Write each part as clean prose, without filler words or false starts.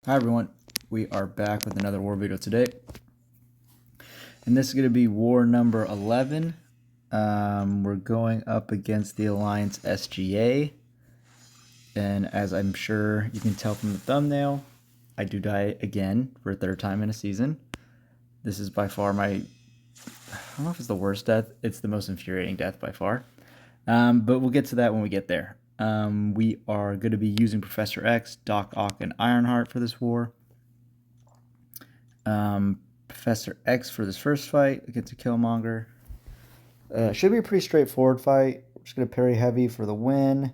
Hi everyone, we are back with another war video today, and this is going to be war number 11. We're going up against the Alliance SGA, and as I'm sure you can tell from the thumbnail, I do die again for a third time in a season. This is by far I don't know if it's the worst death, it's the most infuriating death by far, but we'll get to that when we get there. We are going to be using Professor X, Doc Ock, and Ironheart for this war. Professor X for this first fight against a Killmonger. Should be a pretty straightforward fight. We're just going to parry heavy for the win.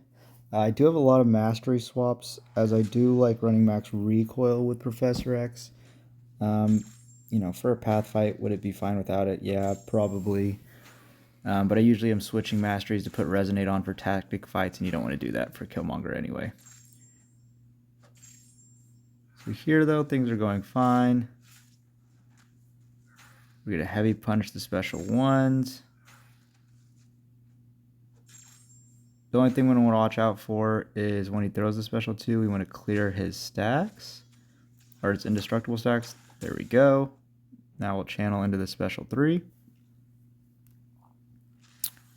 I do have a lot of mastery swaps, as I do like running max recoil with Professor X. You know, for a path fight, would it be fine without it? Yeah, probably. But I usually am switching masteries to put Resonate on for tactic fights, and you don't want to do that for Killmonger anyway. So here, though, things are going fine. We get a heavy punch to special ones. The only thing we want to watch out for is when he throws the special 2, we want to clear his stacks, or its indestructible stacks. There we go. Now we'll channel into the special 3.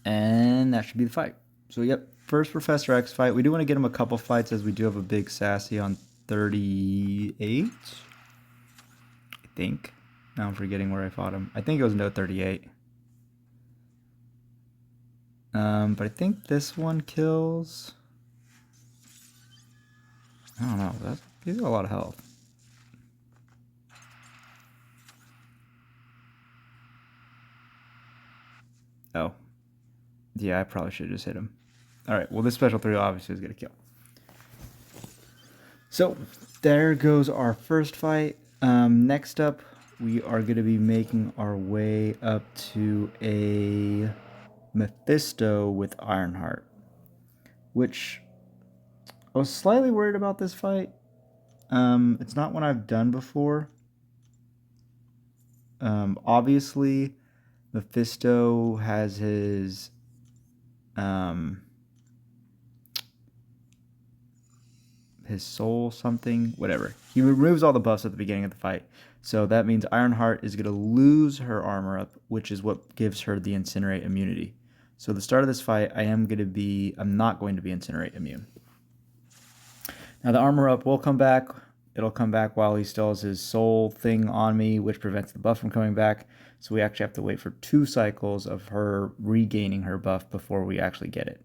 And that should be the fight. So yep, first Professor X fight. We do want to get him a couple fights, as we do have a big sassy on 38, I think. Now I'm forgetting where I fought him. I think it was no 38. But I think this one kills. I don't know. He's got a lot of health. Oh. Yeah, I probably should have just hit him. Alright, well this special 3 obviously is going to kill. So, there goes our first fight. Next up, we are going to be making our way up to a Mephisto with Ironheart, which I was slightly worried about this fight. It's not one I've done before. Obviously, Mephisto has his soul something, whatever. He removes all the buffs at the beginning of the fight. So that means Ironheart is going to lose her armor up, which is what gives her the Incinerate immunity. So at the start of this fight, I'm not going to be Incinerate immune. Now the armor up will come back. It'll come back while he still has his soul thing on me, which prevents the buff from coming back. So we actually have to wait for 2 cycles of her regaining her buff before we actually get it.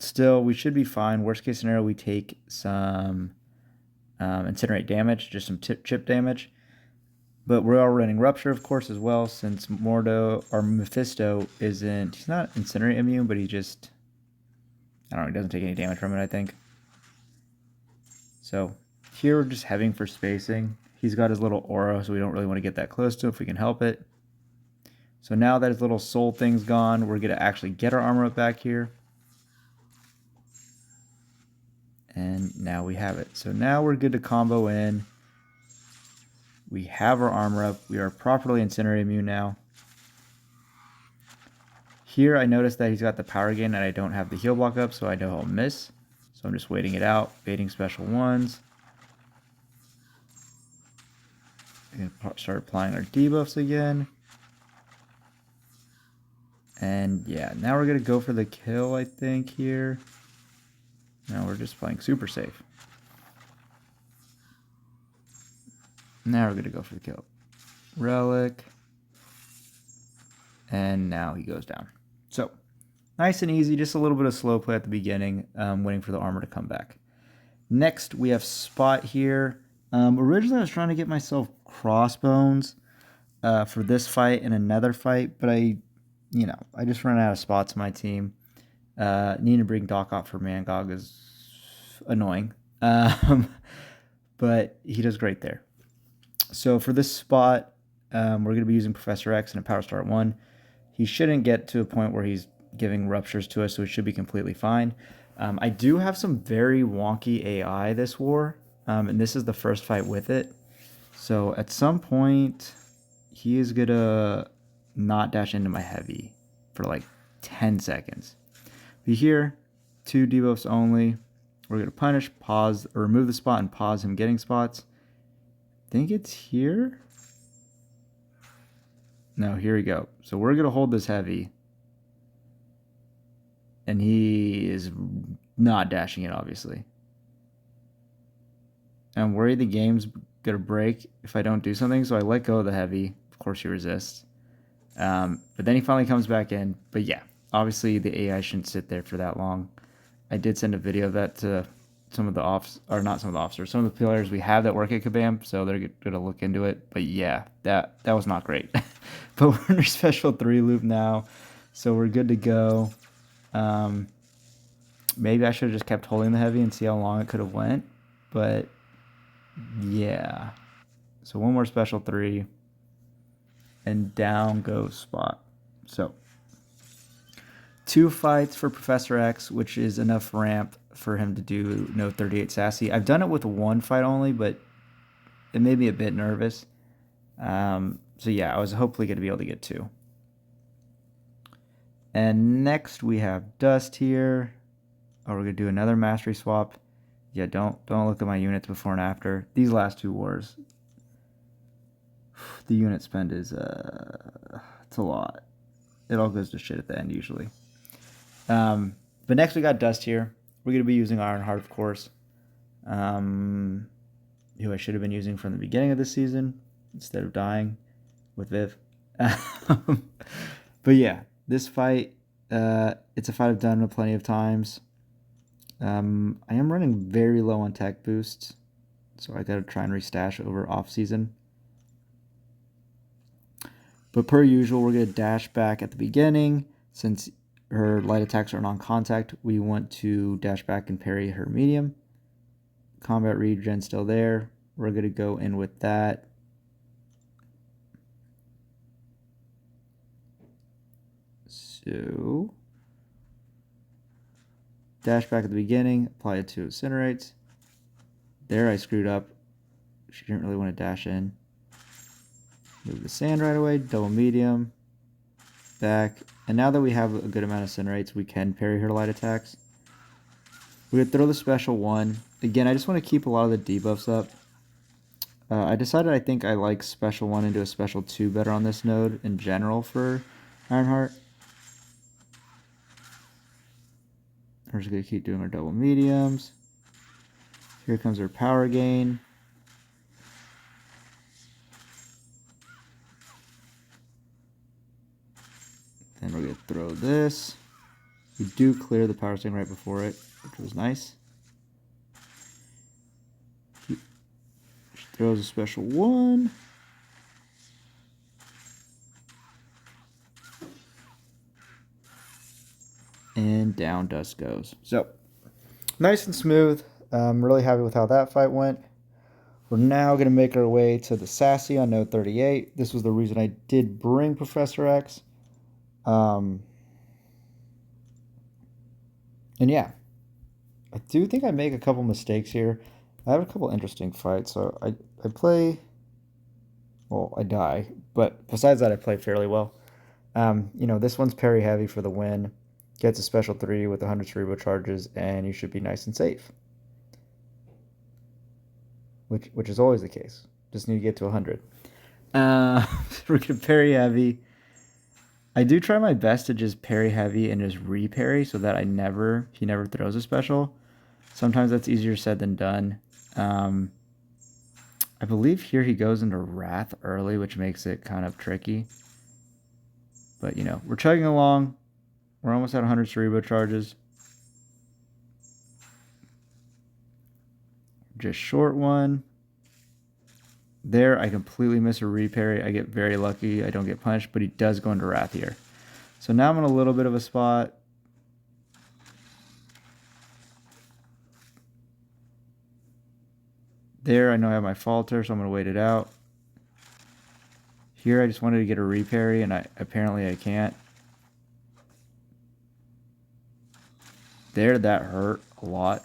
Still, we should be fine. Worst case scenario, we take some Incinerate damage, just some chip damage. But we're all running Rupture, of course, as well, since Mephisto isn't... He's not Incinerate immune, but he just... I don't know, he doesn't take any damage from it, I think. So, here we're just heading for spacing. He's got his little aura, so we don't really want to get that close to him if we can help it. So now that his little soul thing's gone, we're going to actually get our armor up back here. And now we have it. So now we're good to combo in. We have our armor up. We are properly Incinerate immune now. Here I noticed that he's got the power gain and I don't have the heal block up, so I know he'll miss. So I'm just waiting it out, baiting special ones. We're going to start applying our debuffs again. And yeah, now we're going to go for the kill, I think, here. Now we're just playing super safe. Now we're going to go for the kill. Relic. And now he goes down. So, nice and easy, just a little bit of slow play at the beginning, waiting for the armor to come back. Next, we have Spot here. Originally, I was trying to get myself crossbones for this fight and another fight, but I just ran out of spots in my team. Needing to bring Doc Ock for Mangog is annoying, but he does great there. So for this spot, we're going to be using Professor X and a Power Start 1. He shouldn't get to a point where he's giving ruptures to us, so it should be completely fine. I do have some very wonky AI this war, and this is the first fight with it. So at some point, he is going to not dash into my heavy for like 10 seconds. Be here, 2 debuffs only. We're going to punish, pause, or remove the spot and pause him getting spots. I think it's here. No, here we go. So we're going to hold this heavy. And he is not dashing it, obviously. I'm worried the game's going to break if I don't do something, so I let go of the heavy. Of course he resists. But then he finally comes back in. But yeah, obviously the AI shouldn't sit there for that long. I did send a video of that to some of the officers, some of the players we have that work at Kabam, so they're going to look into it. But yeah, that was not great. But we're in our special 3 loop now, so we're good to go. Maybe I should have just kept holding the heavy and see how long it could have went. But yeah. So one more special 3. And down goes spot. So 2 fights for Professor X, which is enough ramp for him to do no 38 sassy. I've done it with 1 fight only, but it made me a bit nervous. So yeah, I was hopefully going to be able to get 2. And next we have Dust here. Oh, we're going to do another mastery swap. Yeah, don't look at my units before and after. These last 2 wars, the unit spend is it's a lot. It all goes to shit at the end usually. But next we got Dust here. We're going to be using Ironheart, of course, who I should have been using from the beginning of the season instead of dying with Viv. But yeah, this fight, it's a fight I've done plenty of times. I am running very low on tech boosts, so I got to try and restash over off season. But per usual, we're going to dash back at the beginning. Since her light attacks are non-contact, we want to dash back and parry her medium. Combat regen still there. We're going to go in with that. So dash back at the beginning, apply it to Incinerates. There I screwed up. She didn't really want to dash in. Move the sand right away, double medium, back. And now that we have a good amount of Incinerates, we can parry her light attacks. We're going to throw the special 1. Again, I just want to keep a lot of the debuffs up. I decided I think I like special 1 into a special 2 better on this node in general for Ironheart. We're just going to keep doing our double mediums. Here comes our power gain. Then we're going to throw this. We do clear the power sting right before it, which was nice. She throws a special 1. And down Dust goes. So, nice and smooth. I'm really happy with how that fight went. We're now going to make our way to the Sassy on node 38. This was the reason I did bring Professor X. And yeah, I do think I make a couple mistakes here. I have a couple interesting fights. So I play, well, I die. But besides that, I play fairly well. You know, this one's parry heavy for the win. Gets a special 3 with 100 cerebral charges, and you should be nice and safe. Which is always the case. Just need to get to 100. We're going to parry heavy. I do try my best to just parry heavy and just re-parry so that he never throws a special. Sometimes that's easier said than done. I believe here he goes into Wrath early, which makes it kind of tricky. But, you know, we're chugging along. We're almost at 100 cerebral charges. Just short 1. There, I completely miss a reparry. I get very lucky. I don't get punished, but he does go into Wrath here. So now I'm in a little bit of a spot. There, I know I have my falter, so I'm going to wait it out. Here, I just wanted to get a reparry, and apparently I can't. There, that hurt a lot.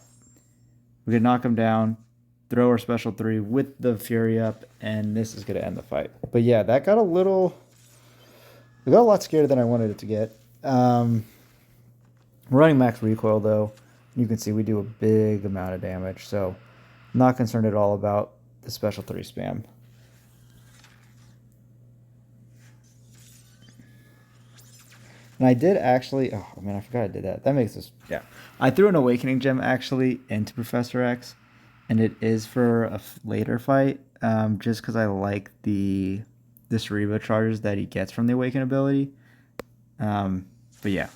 We could knock him down, throw our special 3 with the Fury up, and this is going to end the fight. But yeah, that got a little... It got a lot scarier than I wanted it to get. We're running max recoil, though. You can see we do a big amount of damage, so not concerned at all about the special 3 spam. And I did actually, oh man, I forgot I did that. That makes this, yeah. I threw an Awakening Gem actually into Professor X, and it is for a later fight, just because I like the Cerebro charges that he gets from the Awaken ability. But yeah.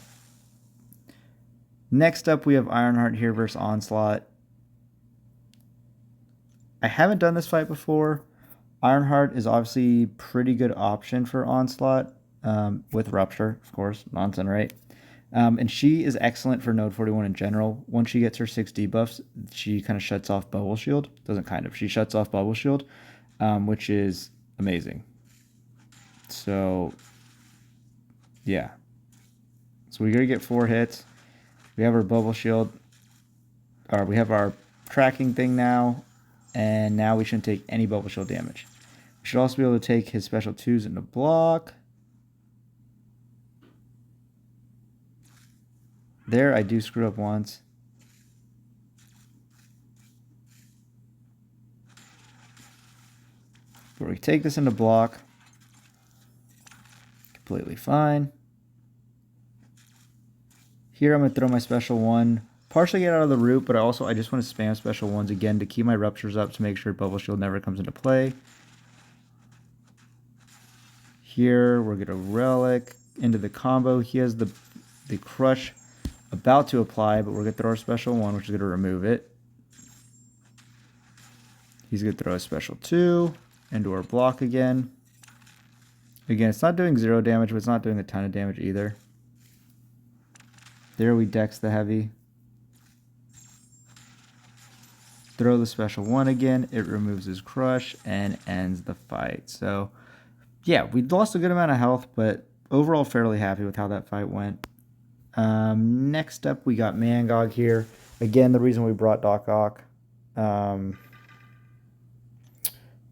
Next up, we have Ironheart here versus Onslaught. I haven't done this fight before. Ironheart is obviously a pretty good option for Onslaught, with Rupture, of course, nonsense, right? And she is excellent for Node 41 in general. Once she gets her 6 debuffs, she kind of shuts off Bubble Shield. Doesn't kind of. She shuts off Bubble Shield, which is amazing. So, yeah. So we're going to get 4 hits. We have our Bubble Shield. Or we have our tracking thing now. And now we shouldn't take any Bubble Shield damage. We should also be able to take his special 2s into block. There, I do screw up once. But we take this into block. Completely fine. Here I'm going to throw my special 1. Partially get out of the root, but I just want to spam special 1s again to keep my Ruptures up to make sure Bubble Shield never comes into play. Here we're going to Relic into the combo. He has the Crush about to apply, but we're going to throw our special 1, which is going to remove it. He's going to throw a special 2 into our block again. Again, it's not doing 0 damage, but it's not doing a ton of damage either. There we dex the heavy. Throw the special 1 again. It removes his Crush and ends the fight. So, yeah, we lost a good amount of health, but overall fairly happy with how that fight went. Next up, we got Mangog here. Again, the reason we brought Doc Ock.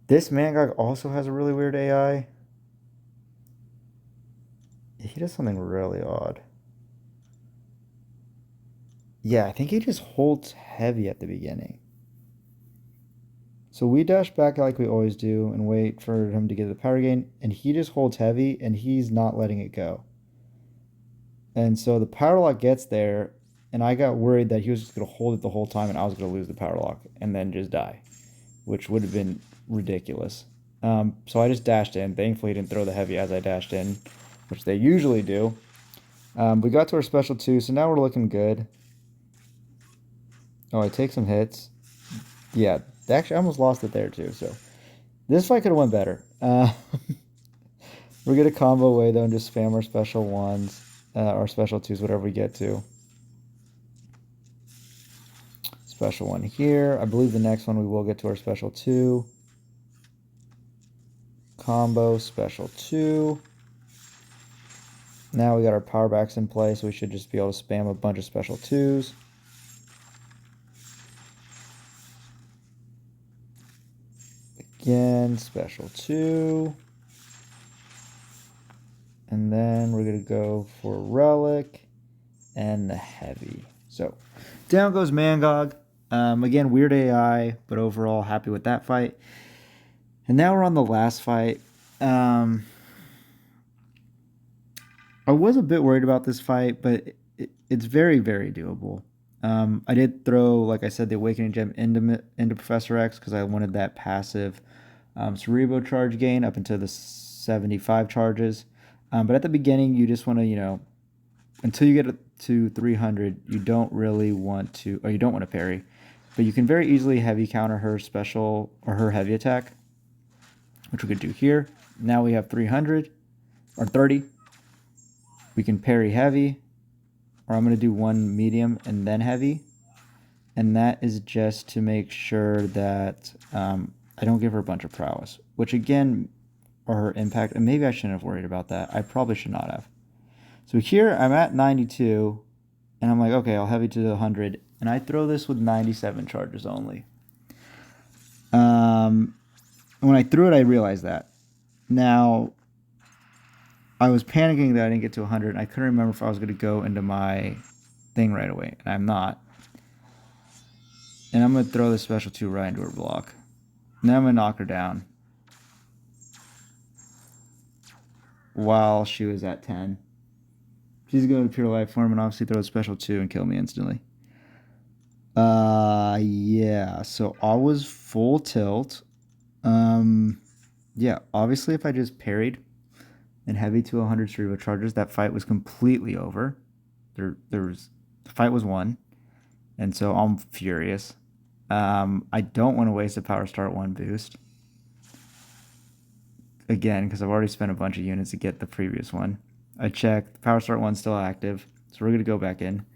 This Mangog also has a really weird AI. He does something really odd. Yeah, I think he just holds heavy at the beginning. So we dash back like we always do and wait for him to get the power gain. And he just holds heavy and he's not letting it go. And so the power lock gets there, and I got worried that he was just going to hold it the whole time and I was going to lose the power lock and then just die, which would have been ridiculous. So I just dashed in. Thankfully, he didn't throw the heavy as I dashed in, which they usually do. We got to our special 2, so now we're looking good. Oh, I take some hits. Yeah, actually, I almost lost it there too. So this fight could have went better. We're going to combo away, though, and just spam our special 1s. Or special 2s, whatever we get to. Special 1 here. I believe the next one we will get to our special 2. Combo, special 2. Now we got our power backs in play, so we should just be able to spam a bunch of special 2s. Again, special 2. And then we're going to go for Relic and the Heavy. So down goes Mangog. Again, weird AI, but overall happy with that fight. And now we're on the last fight. I was a bit worried about this fight, but it's very, very doable. I did throw, like I said, the Awakening Gem into Professor X because I wanted that passive Cerebro charge gain up into the 75 charges. But at the beginning, you just want to, until you get to 300, you don't really want to, or you don't want to parry. But you can very easily heavy counter her special, or her heavy attack, which we could do here. Now we have 300, or 30. We can parry heavy, or I'm going to do 1 medium and then heavy. And that is just to make sure that I don't give her a bunch of prowess, which again, or her impact, and maybe I shouldn't have worried about that. I probably should not have. So here I'm at 92, and I'm like, okay, I'll heavy to the 100, and I throw this with 97 charges only. When I threw it, I realized that. Now, I was panicking that I didn't get to 100, and I couldn't remember if I was going to go into my thing right away, and I'm not. And I'm going to throw the special 2 right into her block. And then I'm going to knock her down while she was at 10. She's going to pure life form and obviously throw a special 2 and kill me instantly. Yeah, so I was full tilt. Yeah, obviously if I just parried and heavy to 100 cerebral charges, that fight was completely over. The fight was won, and so I'm furious. I don't want to waste a power start 1 boost. Again, because I've already spent a bunch of units to get the previous one. I checked, power start 1's still active, so we're going to go back in.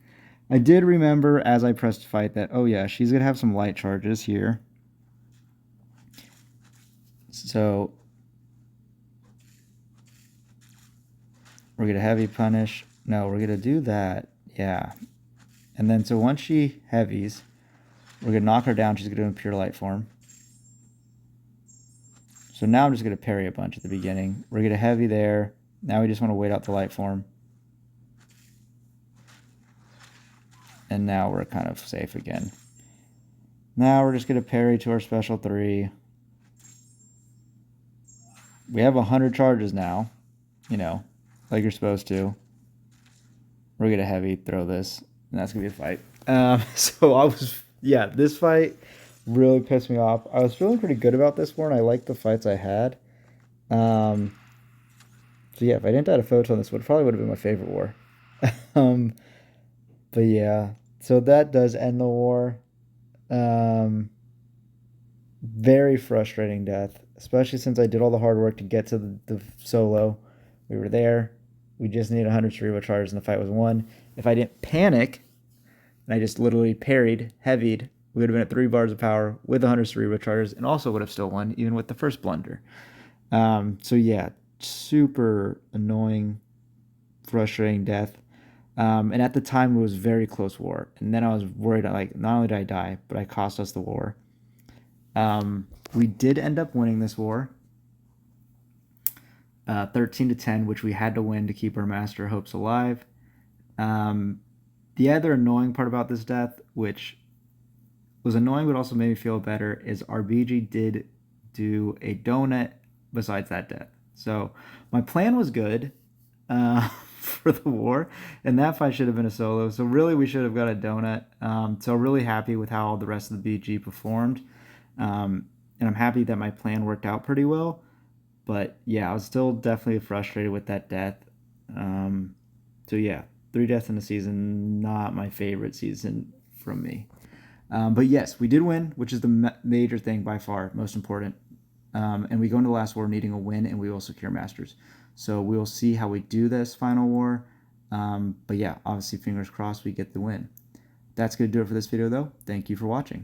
I did remember as I pressed fight that, oh yeah, she's going to have some light charges here. So we're going to heavy punish. No, we're going to do that. Yeah. And then so once she heavies, we're going to knock her down. She's going to do a pure light form. So now I'm just going to parry a bunch at the beginning. We're going to heavy there. Now we just want to wait out the light form. And now we're kind of safe again. Now we're just going to parry to our special 3. We have 100 charges now, you know, like you're supposed to. We're going to heavy throw this, and that's going to be a fight. So I was, yeah, this fight really pissed me off. I was feeling pretty good about this one. I liked the fights I had. So yeah, if I didn't add a photon, this probably would have been my favorite war. But yeah, so that does end the war. Very frustrating death, especially since I did all the hard work to get to the solo. We were there. We just needed 100 cerebral charges and the fight was won. If I didn't panic, and I just literally parried, heavied, we would have been at 3 bars of power with 100 cerebral charges and also would have still won, even with the first blunder. So yeah, super annoying, frustrating death. And at the time, it was a very close war. And then I was worried, like, not only did I die, but I cost us the war. We did end up winning this war, 13-10, which we had to win to keep our master hopes alive. The other annoying part about this death, which was annoying but also made me feel better, is our BG did do a donut besides that death. So my plan was good for the war, and that fight should have been a solo. So really we should have got a donut. So really happy with how all the rest of the BG performed. And I'm happy that my plan worked out pretty well. But yeah, I was still definitely frustrated with that death. So yeah, 3 deaths in a season, not my favorite season from me. But yes, we did win, which is the major thing by far, most important. And we go into the last war needing a win, and we will secure masters. So we will see how we do this final war. But yeah, obviously fingers crossed we get the win. That's going to do it for this video though. Thank you for watching.